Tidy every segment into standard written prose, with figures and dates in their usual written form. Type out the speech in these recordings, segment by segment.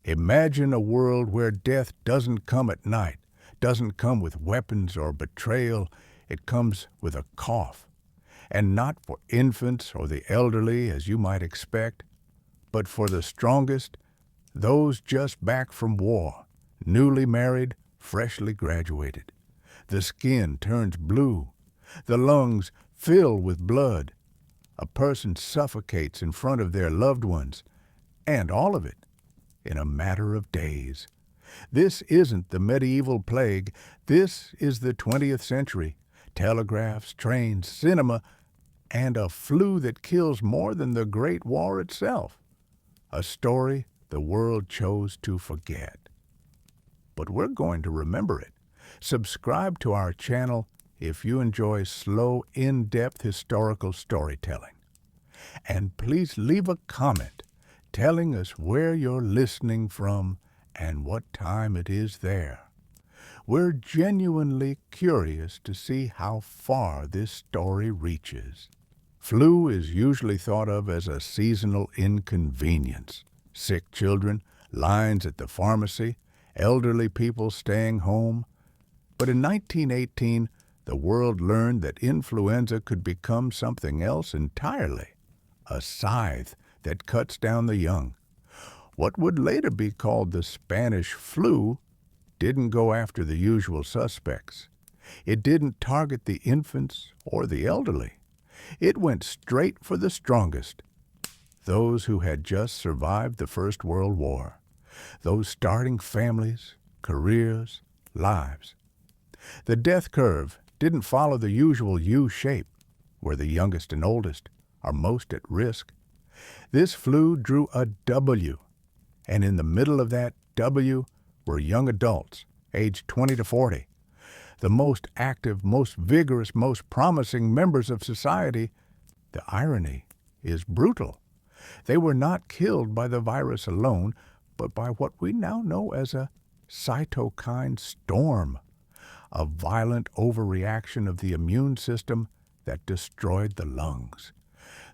Imagine a world where death doesn't come at night, doesn't come with weapons or betrayal. It comes with a cough. And not for infants or the elderly, as you might expect, but for the strongest, those just back from war, newly married, freshly graduated. The skin turns blue. The lungs fill with blood. A person suffocates in front of their loved ones, and all of it in a matter of days. This isn't the medieval plague. This is the 20th century. Telegraphs, trains, cinema, and a flu that kills more than the Great War itself. A story the world chose to forget. But we're going to remember it. Subscribe to our channel if you enjoy slow, in-depth historical storytelling. And please leave a comment telling us where you're listening from and what time it is there. We're genuinely curious to see how far this story reaches. Flu is usually thought of as a seasonal inconvenience. Sick children, lines at the pharmacy, elderly people staying home. But in 1918, the world learned that influenza could become something else entirely, a scythe that cuts down the young. What would later be called the Spanish flu didn't go after the usual suspects. It didn't target the infants or the elderly. It went straight for the strongest, those who had just survived the First World War, those starting families, careers, lives. The death curve didn't follow the usual U shape, where the youngest and oldest are most at risk. This flu drew a W, and in the middle of that W were young adults, aged 20 to 40, the most active, most vigorous, most promising members of society. The irony is brutal. They were not killed by the virus alone, but by what we now know as a cytokine storm, a violent overreaction of the immune system that destroyed the lungs.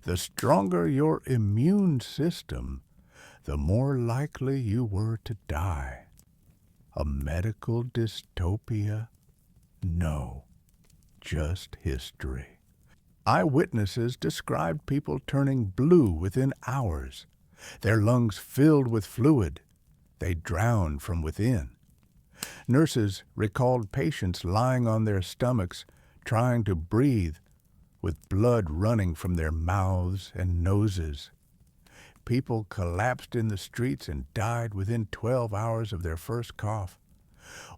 The stronger your immune system, the more likely you were to die. A medical dystopia? No, just history. Eyewitnesses described people turning blue within hours, their lungs filled with fluid. They drowned from within. Nurses recalled patients lying on their stomachs, trying to breathe, with blood running from their mouths and noses. People collapsed in the streets and died within 12 hours of their first cough.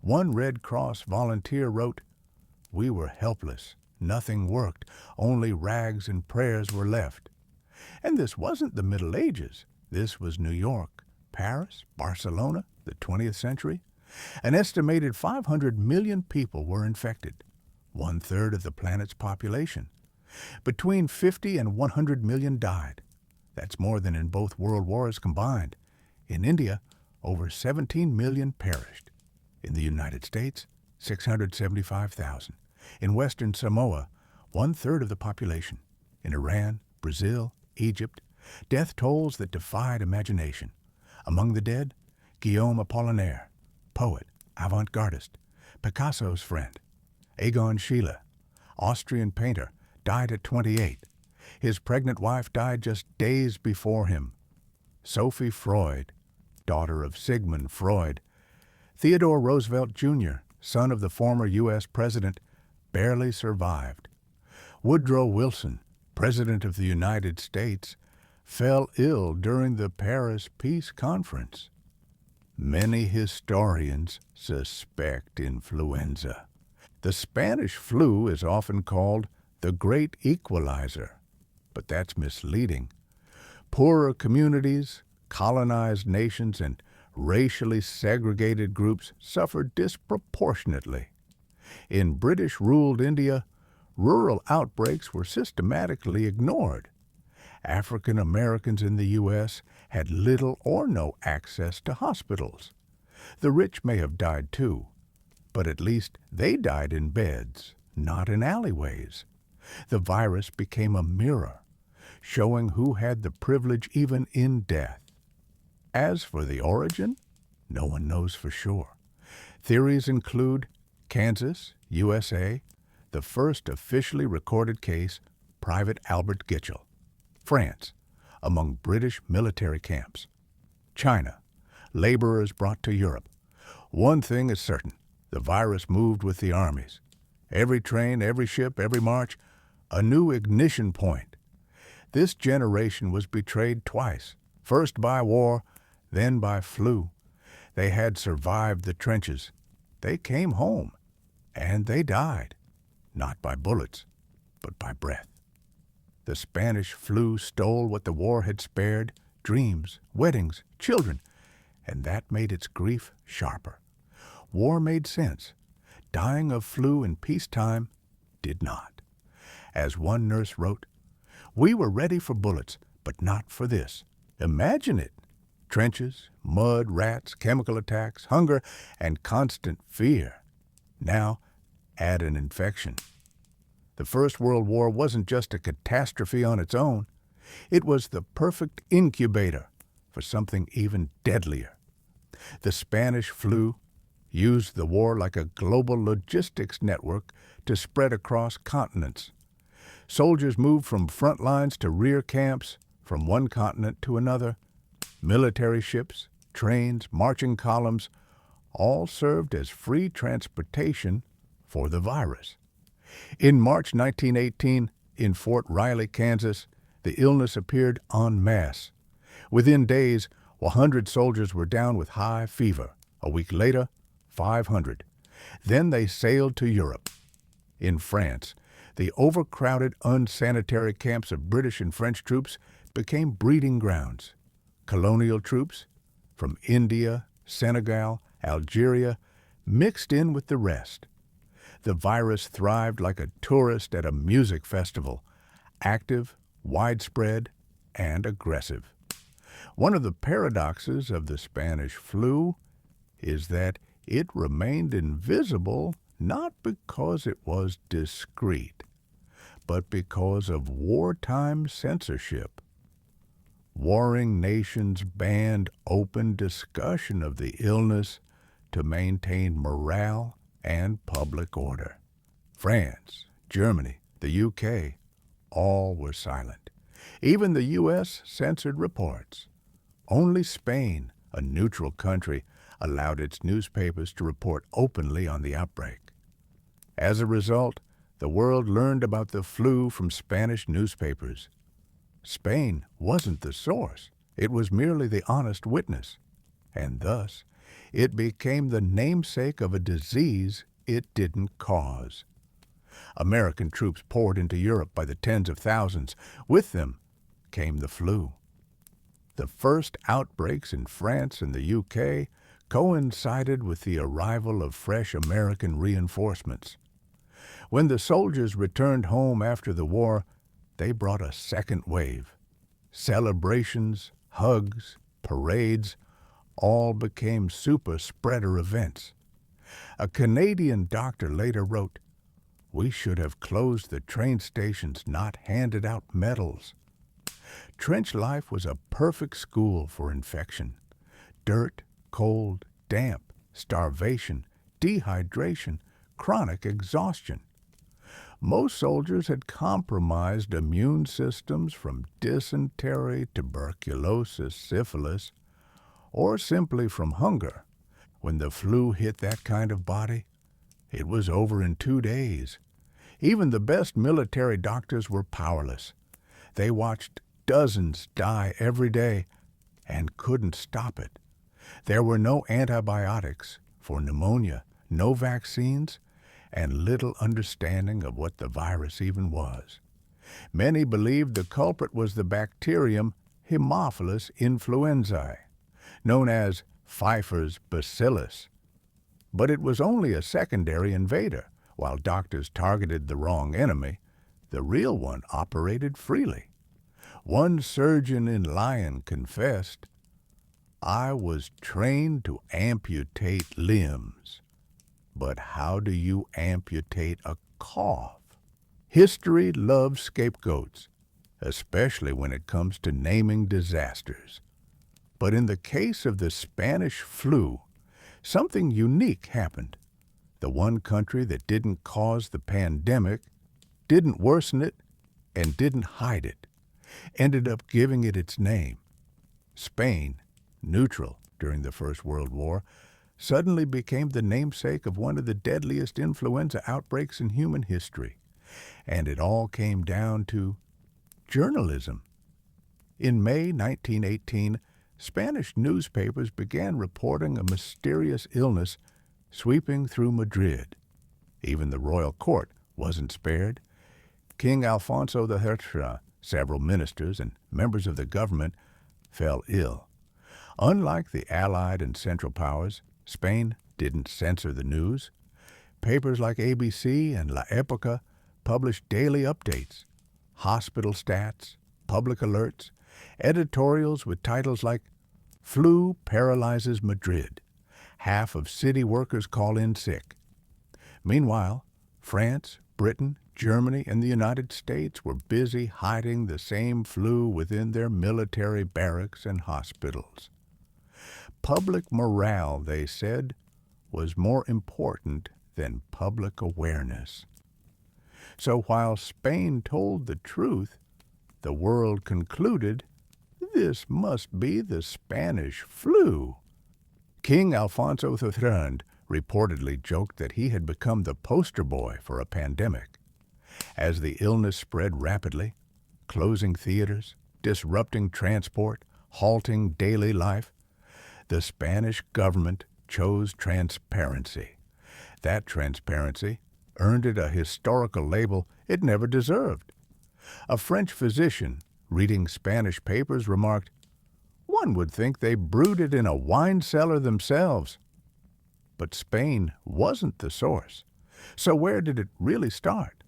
One Red Cross volunteer wrote, "We were helpless. Nothing worked. Only rags and prayers were left." And this wasn't the Middle Ages. This was New York, Paris, Barcelona, the 20th century. An estimated 500 million people were infected, 1/3 of the planet's population. Between 50 and 100 million died. That's more than in both world wars combined. In India, over 17 million perished. In the United States, 675,000. In Western Samoa, 1/3 of the population. In Iran, Brazil, Egypt, death tolls that defied imagination. Among the dead, Guillaume Apollinaire, poet, avant-gardist, Picasso's friend. Egon Schiele, Austrian painter, died at 28. His pregnant wife died just days before him. Sophie Freud, daughter of Sigmund Freud. Theodore Roosevelt Jr., son of the former U.S. president, barely survived. Woodrow Wilson, President of the United States, fell ill during the Paris Peace Conference. Many historians suspect influenza. The Spanish flu is often called the Great Equalizer, but that's misleading. Poorer communities, colonized nations, and racially segregated groups suffered disproportionately. In British-ruled India, rural outbreaks were systematically ignored. African Americans in the U.S. had little or no access to hospitals. The rich may have died too, but at least they died in beds, not in alleyways. The virus became a mirror, showing who had the privilege even in death. As for the origin, No one knows for sure. Theories include Kansas, USA, the first officially recorded case, Private Albert Gitchell. France, among British military camps. China, laborers brought to Europe. One thing is certain, the virus moved with the armies. Every train, every ship, every march, a new ignition point. This generation was betrayed twice, first by war, then by flu. They had survived the trenches. They came home, and they died, not by bullets, but by breath. The Spanish flu stole what the war had spared, dreams, weddings, children, and that made its grief sharper. War made sense. Dying of flu in peacetime did not. As one nurse wrote, "We were ready for bullets, but not for this. Imagine it. Trenches, mud, rats, chemical attacks, hunger, and constant fear. Now, add an infection." The First World War wasn't just a catastrophe on its own. It was the perfect incubator for something even deadlier. The Spanish flu used the war like a global logistics network to spread across continents. Soldiers moved from front lines to rear camps, from one continent to another. Military ships, trains, marching columns, all served as free transportation for the virus. In March 1918, in Fort Riley, Kansas, the illness appeared en masse. Within days, 100 soldiers were down with high fever. A week later, 500. Then they sailed to Europe. In France, the overcrowded, unsanitary camps of British and French troops became breeding grounds. Colonial troops from India, Senegal, Algeria mixed in with the rest. The virus thrived like a tourist at a music festival, active, widespread, and aggressive. One of the paradoxes of the Spanish flu is that it remained invisible not because it was discreet, but because of wartime censorship. Warring nations banned open discussion of the illness to maintain morale and public order. France, Germany, the UK, all were silent. Even the U.S. censored reports. Only Spain, a neutral country, allowed its newspapers to report openly on the outbreak. As a result, the world learned about the flu from Spanish newspapers. Spain wasn't the source. It was merely the honest witness. And thus, it became the namesake of a disease it didn't cause. American troops poured into Europe by the tens of thousands. With them came the flu. The first outbreaks in France and the UK coincided with the arrival of fresh American reinforcements. When the soldiers returned home after the war, they brought a second wave. Celebrations, hugs, parades, all became super-spreader events. A Canadian doctor later wrote, "We should have closed the train stations, not handed out medals." Trench life was a perfect school for infection. Dirt, cold, damp, starvation, dehydration, chronic exhaustion. Most soldiers had compromised immune systems from dysentery, tuberculosis, syphilis, or simply from hunger. When the flu hit that kind of body, it was over in 2 days. Even the best military doctors were powerless. They watched dozens die every day and couldn't stop it. There were no antibiotics for pneumonia, no vaccines, and little understanding of what the virus even was. Many believed the culprit was the bacterium Haemophilus influenzae, known as Pfeiffer's bacillus. But it was only a secondary invader. While doctors targeted the wrong enemy, the real one operated freely. One surgeon in Lyon confessed, "I was trained to amputate limbs. But how do you amputate a cough?" History loves scapegoats, especially when it comes to naming disasters. But in the case of the Spanish flu, something unique happened. The one country that didn't cause the pandemic, didn't worsen it, and didn't hide it, ended up giving it its name. Spain, neutral during the First World War, suddenly became the namesake of one of the deadliest influenza outbreaks in human history. And it all came down to journalism. In May 1918, Spanish newspapers began reporting a mysterious illness sweeping through Madrid. Even the royal court wasn't spared. King Alfonso XIII, several ministers, and members of the government fell ill. Unlike the Allied and Central Powers, Spain didn't censor the news. Papers like ABC and La Época published daily updates, hospital stats, public alerts, editorials with titles like "Flu Paralyzes Madrid. Half of city workers call in sick." Meanwhile, France, Britain, Germany, and the United States were busy hiding the same flu within their military barracks and hospitals. Public morale, they said, was more important than public awareness. So while Spain told the truth, the world concluded this must be the Spanish flu. King Alfonso III reportedly joked that he had become the poster boy for a pandemic. As the illness spread rapidly, closing theaters, disrupting transport, halting daily life, the Spanish government chose transparency. That transparency earned it a historical label it never deserved. A French physician, reading Spanish papers, remarked, "One would think they brewed it in a wine cellar themselves." But Spain wasn't the source. So where did it really start?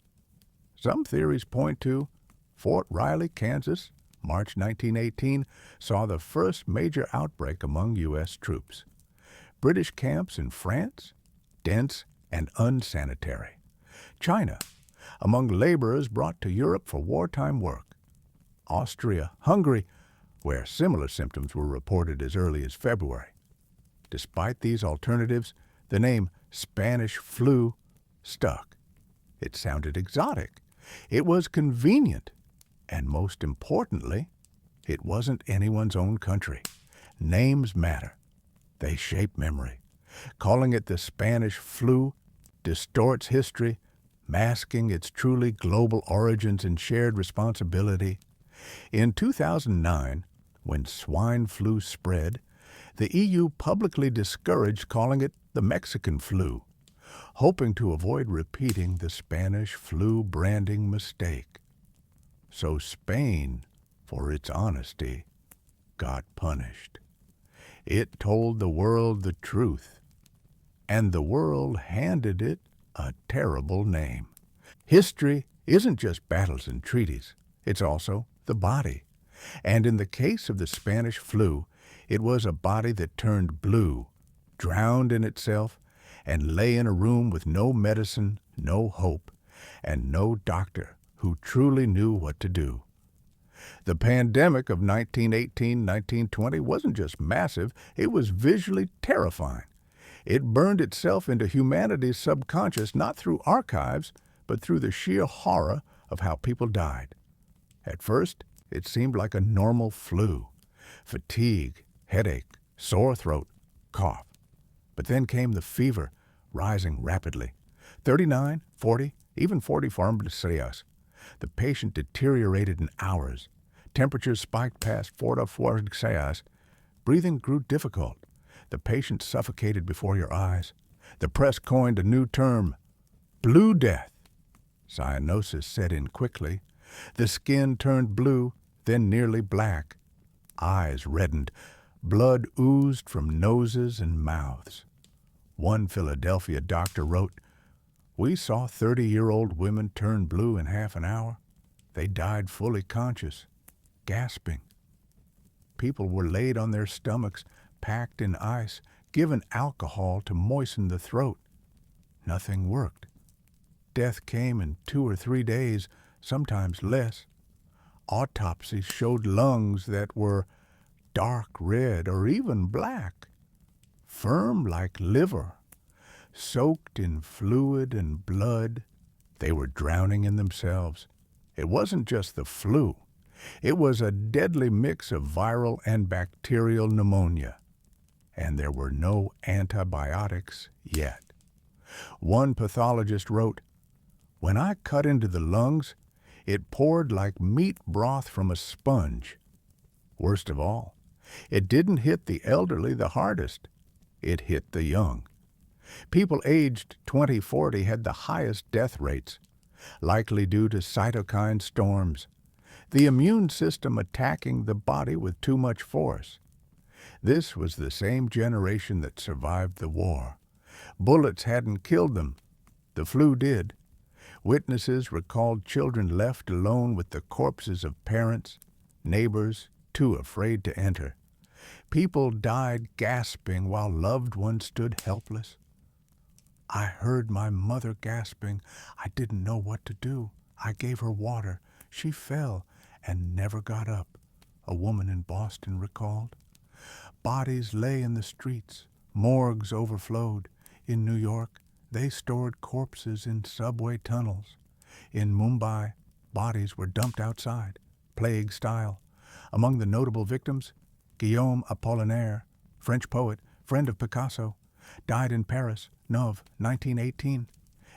Some theories point to Fort Riley, Kansas. March 1918 saw the first major outbreak among U.S. troops. British camps in France, dense and unsanitary. China, among laborers brought to Europe for wartime work. Austria, Hungary, where similar symptoms were reported as early as February. Despite these alternatives, the name Spanish flu stuck. It sounded exotic. It was convenient. And most importantly, it wasn't anyone's own country. Names matter. They shape memory. Calling it the Spanish flu distorts history, masking its truly global origins and shared responsibility. In 2009, when swine flu spread, the EU publicly discouraged calling it the Mexican flu, hoping to avoid repeating the Spanish flu branding mistake. So Spain, for its honesty, got punished. It told the world the truth, and the world handed it a terrible name. History isn't just battles and treaties. It's also the body. And in the case of the Spanish flu, it was a body that turned blue, drowned in itself, and lay in a room with no medicine, no hope, and no doctor who truly knew what to do. The pandemic of 1918-1920 wasn't just massive, it was visually terrifying. It burned itself into humanity's subconscious not through archives, but through the sheer horror of how people died. At first, it seemed like a normal flu. Fatigue, headache, sore throat, cough. But then came the fever, rising rapidly. 39, 40, even 44 degrees. The patient deteriorated in hours. Temperatures spiked past 44 degrees. Breathing grew difficult. The patient suffocated before your eyes. The press coined a new term, blue death. Cyanosis set in quickly. The skin turned blue, then nearly black. Eyes reddened. Blood oozed from noses and mouths. One Philadelphia doctor wrote, "We saw 30-year-old women turn blue in half an hour. They died fully conscious, gasping. People were laid on their stomachs, packed in ice, given alcohol to moisten the throat. Nothing worked. Death came in 2 or 3 days, sometimes less. Autopsies showed lungs that were dark red or even black, firm like liver, soaked in fluid and blood. They were drowning in themselves. It wasn't just the flu. It was a deadly mix of viral and bacterial pneumonia. And there were no antibiotics yet. One pathologist wrote, "When I cut into the lungs, it poured like meat broth from a sponge. Worst of all, it didn't hit the elderly the hardest. It hit the young. People aged 20-40 had the highest death rates, likely due to cytokine storms, the immune system attacking the body with too much force. This was the same generation that survived the war. Bullets hadn't killed them. The flu did. Witnesses recalled children left alone with the corpses of parents, neighbors, too afraid to enter. People died gasping while loved ones stood helpless. I heard my mother gasping. I didn't know what to do. I gave her water. She fell and never got up," a woman in Boston recalled. Bodies lay in the streets. Morgues overflowed. In New York, they stored corpses in subway tunnels. In Mumbai, bodies were dumped outside, plague style. Among the notable victims, Guillaume Apollinaire, French poet, friend of Picasso, died in Paris, Neuve, 1918.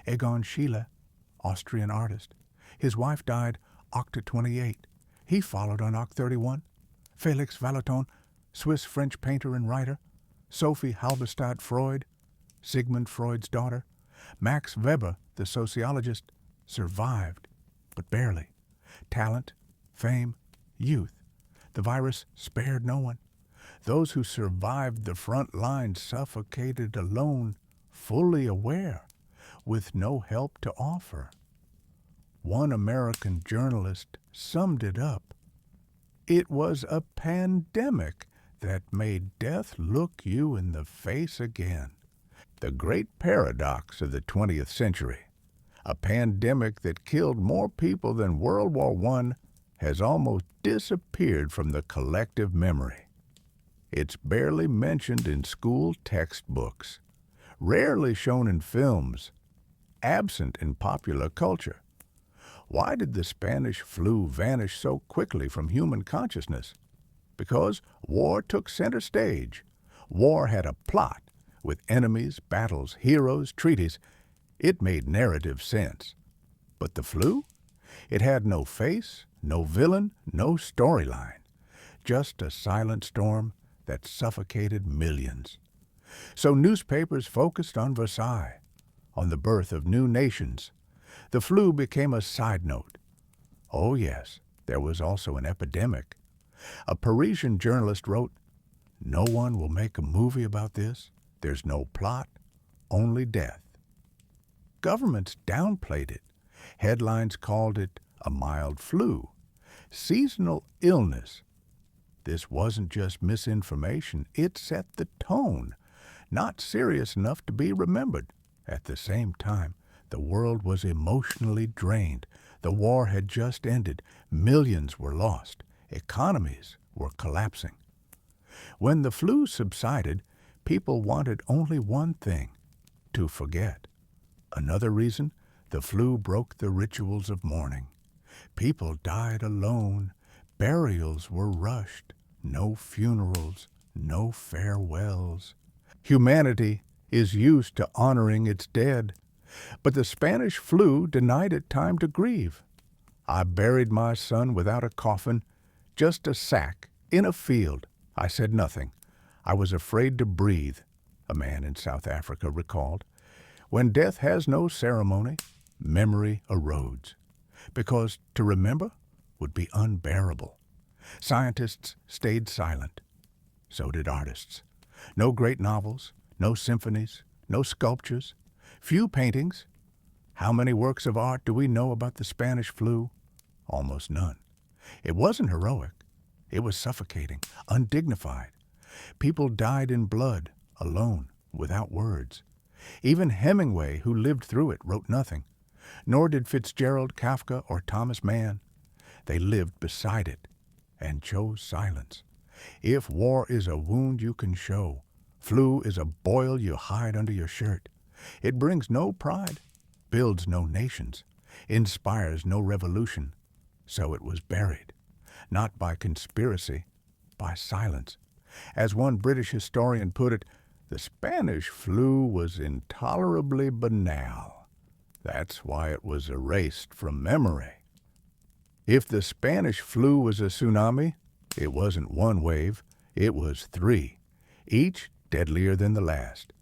Egon Schiele, Austrian artist. His wife died Octa 28. He followed on Oct 31. Felix Vallotton, Swiss-French painter and writer. Sophie Halberstadt Freud, Sigmund Freud's daughter. Max Weber, the sociologist, survived, but barely. Talent, fame, youth. The virus spared no one. Those who survived the front line suffocated alone, fully aware, with no help to offer. One American journalist summed it up. It was a pandemic that made death look you in the face again. The great paradox of the 20th century. A pandemic that killed more people than World War I has almost disappeared from the collective memory. It's barely mentioned in school textbooks, rarely shown in films, absent in popular culture. Why did the Spanish flu vanish so quickly from human consciousness? Because war took center stage. War had a plot, with enemies, battles, heroes, treaties. It made narrative sense. But the flu? It had no face, no villain, no storyline. Just a silent storm that suffocated millions. So newspapers focused on Versailles, on the birth of new nations. The flu became a side note. Oh yes, there was also an epidemic. A Parisian journalist wrote, "No one will make a movie about this. There's no plot, only death." Governments downplayed it. Headlines called it a mild flu, seasonal illness. This wasn't just misinformation. It set the tone. Not serious enough to be remembered. At the same time, the world was emotionally drained. The war had just ended. Millions were lost. Economies were collapsing. When the flu subsided, people wanted only one thing: to forget. Another reason, the flu broke the rituals of mourning. People died alone. Burials were rushed. No funerals, no farewells. Humanity is used to honoring its dead, but the Spanish flu denied it time to grieve. I buried my son without a coffin, just a sack, in a field. I said nothing. I was afraid to breathe, a man in South Africa recalled. When death has no ceremony, memory erodes, because to remember would be unbearable. Scientists stayed silent. So did artists. No great novels, no symphonies, no sculptures, few paintings. How many works of art do we know about the Spanish flu? Almost none. It wasn't heroic. It was suffocating, undignified. People died in blood, alone, without words. Even Hemingway, who lived through it, wrote nothing. Nor did Fitzgerald, Kafka, or Thomas Mann. They lived beside it and chose silence. If war is a wound you can show, flu is a boil you hide under your shirt. It brings no pride, builds no nations, inspires no revolution. So it was buried, not by conspiracy, by silence. As one British historian put it, the Spanish flu was intolerably banal. That's why it was erased from memory. If the Spanish flu was a tsunami, it wasn't one wave, it was three, each deadlier than the last.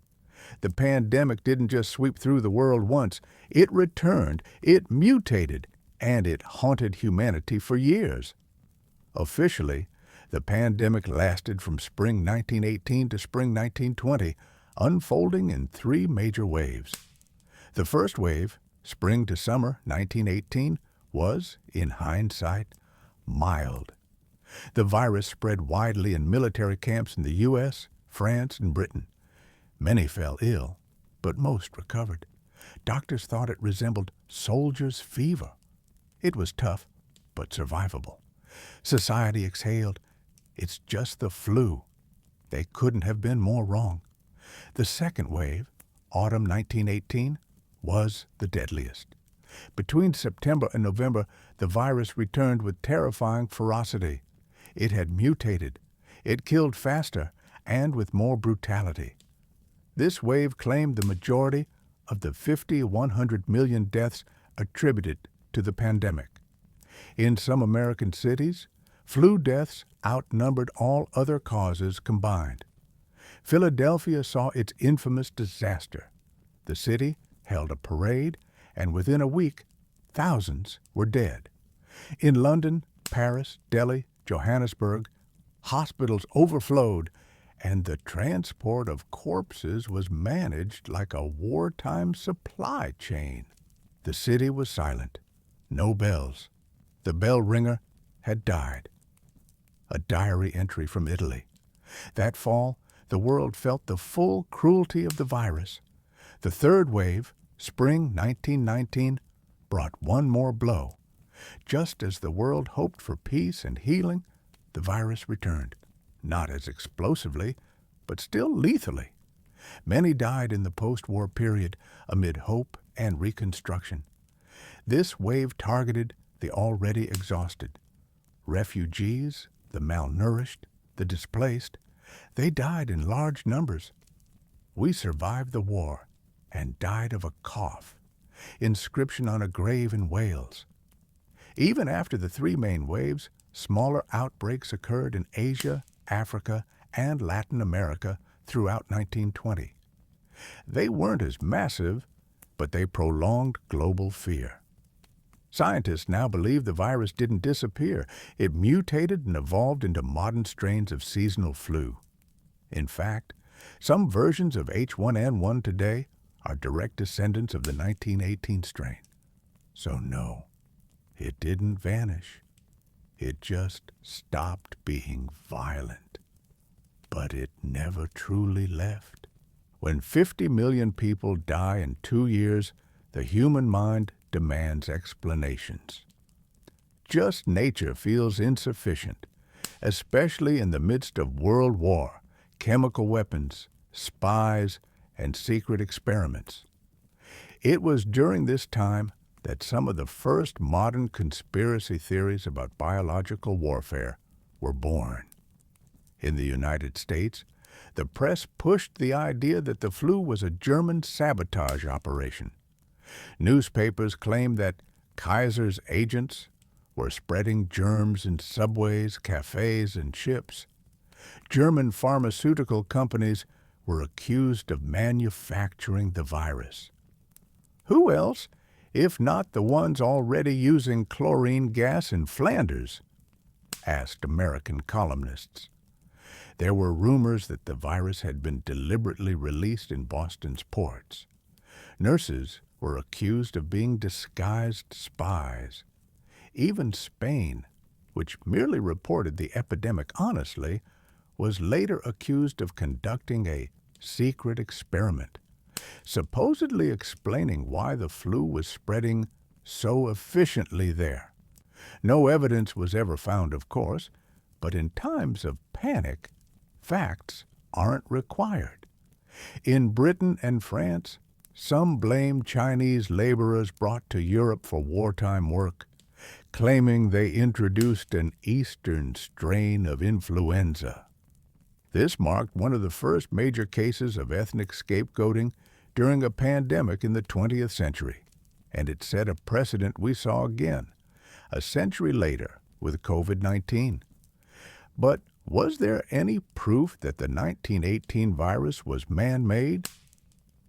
The pandemic didn't just sweep through the world once, it returned, it mutated, and it haunted humanity for years. Officially, the pandemic lasted from spring 1918 to spring 1920, unfolding in three major waves. The first wave, spring to summer 1918, was, in hindsight, mild. The virus spread widely in military camps in the U.S., France, and Britain. Many fell ill, but most recovered. Doctors thought it resembled soldier's fever. It was tough, but survivable. Society exhaled, "It's just the flu." They couldn't have been more wrong. The second wave, autumn 1918, was the deadliest. Between September and November, the virus returned with terrifying ferocity. It had mutated. It killed faster and with more brutality. This wave claimed the majority of the 100 million deaths attributed to the pandemic. In some American cities, flu deaths outnumbered all other causes combined. Philadelphia saw its infamous disaster. The city held a parade, and within a week, thousands were dead. In London, Paris, Delhi, Johannesburg, hospitals overflowed, and the transport of corpses was managed like a wartime supply chain. The city was silent. No bells. The bell ringer had died. A diary entry from Italy. That fall, the world felt the full cruelty of the virus. The third wave, spring 1919, brought one more blow. Just as the world hoped for peace and healing, the virus returned, not as explosively, but still lethally. Many died in the post-war period amid hope and reconstruction. This wave targeted the already exhausted. Refugees, the malnourished, the displaced, they died in large numbers. We survived the war and died of a cough. Inscription on a grave in Wales. Even after the three main waves, smaller outbreaks occurred in Asia, Africa, and Latin America throughout 1920. They weren't as massive, but they prolonged global fear. Scientists now believe the virus didn't disappear. It mutated and evolved into modern strains of seasonal flu. In fact, some versions of H1N1 today are direct descendants of the 1918 strain. So no, it didn't vanish. It just stopped being violent. But it never truly left. When 50 million people die in 2 years, the human mind demands explanations. Just nature feels insufficient, especially in the midst of world war, chemical weapons, spies, and secret experiments. It was during this time that some of the first modern conspiracy theories about biological warfare were born. In the United States, the press pushed the idea that the flu was a German sabotage operation. Newspapers claimed that Kaiser's agents were spreading germs in subways, cafes, and ships. German pharmaceutical companies were accused of manufacturing the virus. Who else, if not the ones already using chlorine gas in Flanders? Asked American columnists. There were rumors that the virus had been deliberately released in Boston's ports. Nurses were accused of being disguised spies. Even Spain, which merely reported the epidemic honestly, was later accused of conducting a secret experiment, supposedly explaining why the flu was spreading so efficiently there. No evidence was ever found, of course, But in times of panic, facts aren't required. In Britain and France, some blamed Chinese laborers brought to Europe for wartime work, claiming they introduced an Eastern strain of influenza. This marked one of the first major cases of ethnic scapegoating during a pandemic in the 20th century, and it set a precedent we saw again, a century later, with COVID-19. But was there any proof that the 1918 virus was man-made?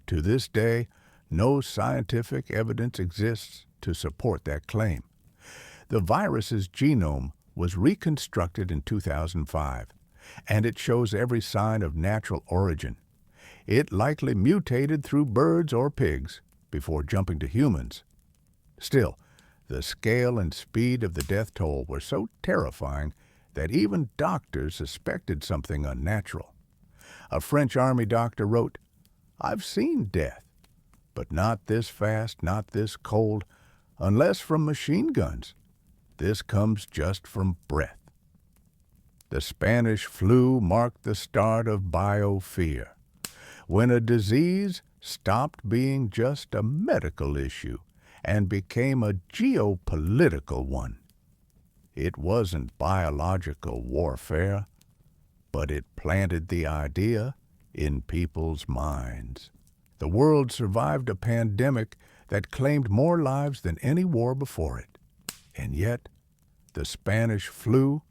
To this day, no scientific evidence exists to support that claim. The virus's genome was reconstructed in 2005, and it shows every sign of natural origin. It likely mutated through birds or pigs before jumping to humans. Still, the scale and speed of the death toll were so terrifying that even doctors suspected something unnatural. A French army doctor wrote, "I've seen death, but not this fast, not this cold, unless from machine guns. This comes just from breath." The Spanish flu marked the start of biofear, when a disease stopped being just a medical issue and became a geopolitical one. It wasn't biological warfare, but it planted the idea in people's minds. The world survived a pandemic that claimed more lives than any war before it. And yet, the Spanish flu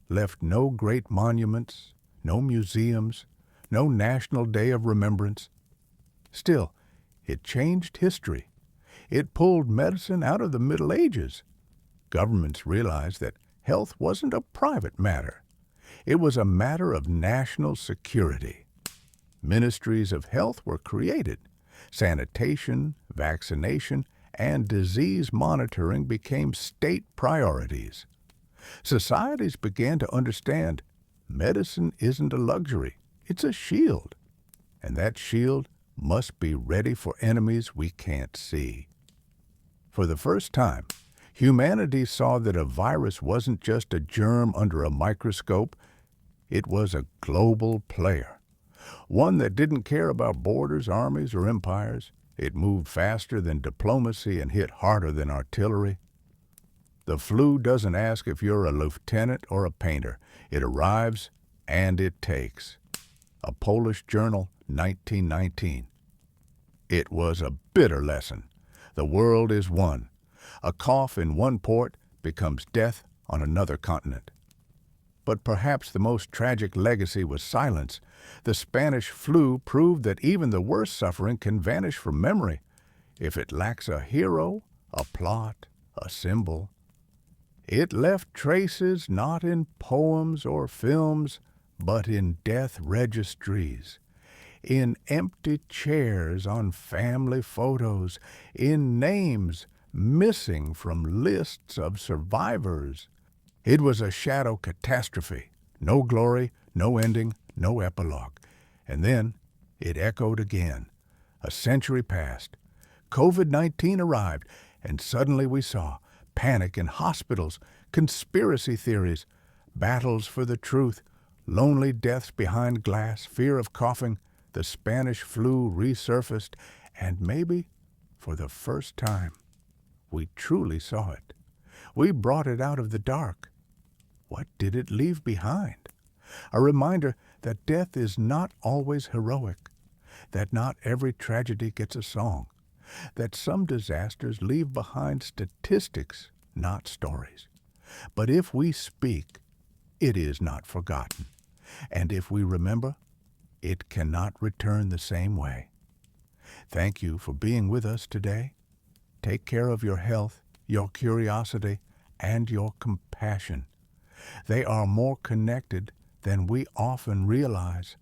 left no great monuments, no museums, no National Day of Remembrance. Still, it changed history. It pulled medicine out of the Middle Ages. Governments realized that health wasn't a private matter. It was a matter of national security. Ministries of health were created. Sanitation, vaccination, and disease monitoring became state priorities. Societies began to understand medicine isn't a luxury, it's a shield. And that shield must be ready for enemies we can't see. For the first time, humanity saw that a virus wasn't just a germ under a microscope, it was a global player. One that didn't care about borders, armies, or empires. It moved faster than diplomacy and hit harder than artillery. The flu doesn't ask if you're a lieutenant or a painter. It arrives and it takes. A Polish journal, 1919. It was a bitter lesson. The world is one. A cough in one port becomes death on another continent. But perhaps the most tragic legacy was silence. The Spanish flu proved that even the worst suffering can vanish from memory if it lacks a hero, a plot, a symbol. It left traces not in poems or films, but in death registries, in empty chairs on family photos, in names missing from lists of survivors. It was a shadow catastrophe. No glory, no ending, no epilogue. And then it echoed again. A century passed. COVID-19 arrived, and suddenly we saw panic in hospitals, conspiracy theories, battles for the truth, lonely deaths behind glass, fear of coughing. The Spanish flu resurfaced, and maybe, for the first time, we truly saw it. We brought it out of the dark. What did it leave behind? A reminder that death is not always heroic, that not every tragedy gets a song, that some disasters leave behind statistics, not stories. But if we speak, it is not forgotten. And if we remember, it cannot return the same way. Thank you for being with us today. Take care of your health, your curiosity, and your compassion. They are more connected than we often realize.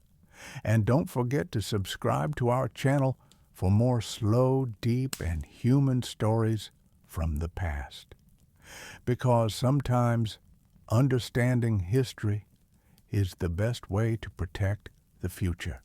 And don't forget to subscribe to our channel for more slow, deep, and human stories from the past. Because sometimes understanding history is the best way to protect the future.